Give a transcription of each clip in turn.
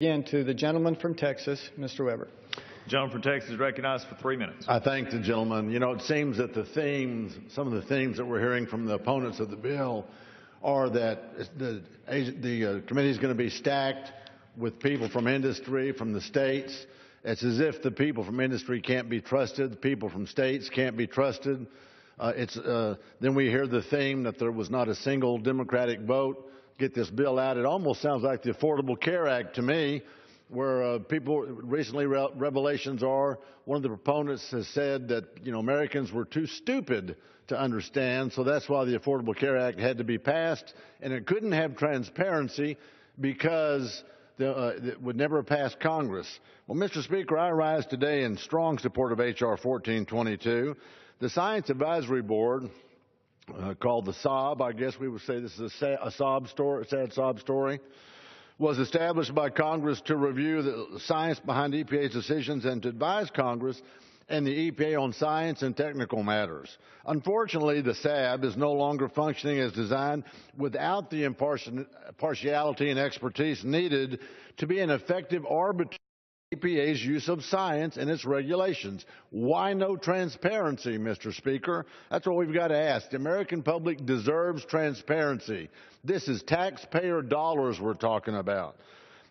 Again, to the gentleman from Texas, Mr. Weber. The gentleman from Texas is recognized for 3 minutes. I thank the gentleman. You know, it seems that some of the themes that we're hearing from the opponents of the bill are that the committee is going to be stacked with people from industry, from the states. It's as if the people from industry can't be trusted, the people from states can't be trusted. Then we hear the theme that there was not a single Democratic vote get this bill out. It almost sounds like the Affordable Care Act to me, where people recently revelations are one of the proponents has said that Americans were too stupid to understand, so that's why the Affordable Care Act had to be passed, and it couldn't have transparency because it would never pass Congress. Well, Mr. Speaker, I rise today in strong support of H.R. 1422. The Science Advisory Board, called the SOB, I guess we would say this is a sad sob story, was established by Congress to review the science behind EPA's decisions and to advise Congress and the EPA on science and technical matters. Unfortunately, the SAB is no longer functioning as designed without the impartiality and expertise needed to be an effective arbiter of EPA's use of science and its regulations. Why no transparency, Mr. Speaker? That's what we've got to ask. The American public deserves transparency. This is taxpayer dollars we're talking about.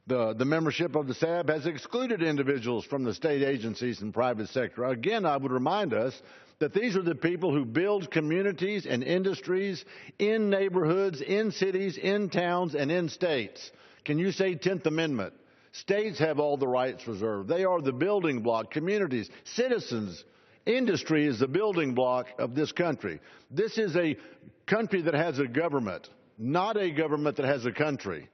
The membership of the SAB has excluded individuals from the state agencies and private sector. Again, I would remind us that these are the people who build communities and industries in neighborhoods, in cities, in towns, and in states. Can you say 10th Amendment? States have all the rights reserved. They are the building block. Communities, citizens, industry is the building block of this country. This is a country that has a government, not a government that has a country.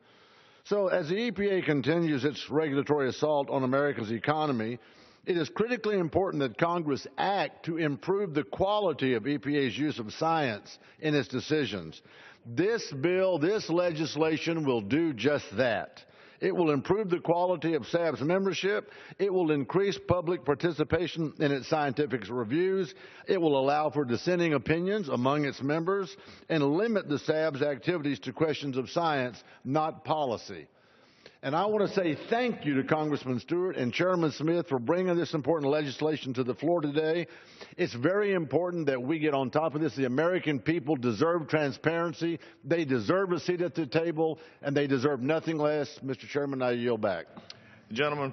So as the EPA continues its regulatory assault on America's economy, it is critically important that Congress act to improve the quality of EPA's use of science in its decisions. This bill, this legislation will do just that. It will improve the quality of SAB's membership. It will increase public participation in its scientific reviews. It will allow for dissenting opinions among its members and limit the SAB's activities to questions of science, not policy. And I want to say thank you to Congressman Stewart and Chairman Smith for bringing this important legislation to the floor today. It's very important that we get on top of this. The American people deserve transparency. They deserve a seat at the table, and they deserve nothing less. Mr. Chairman, I yield back. The gentleman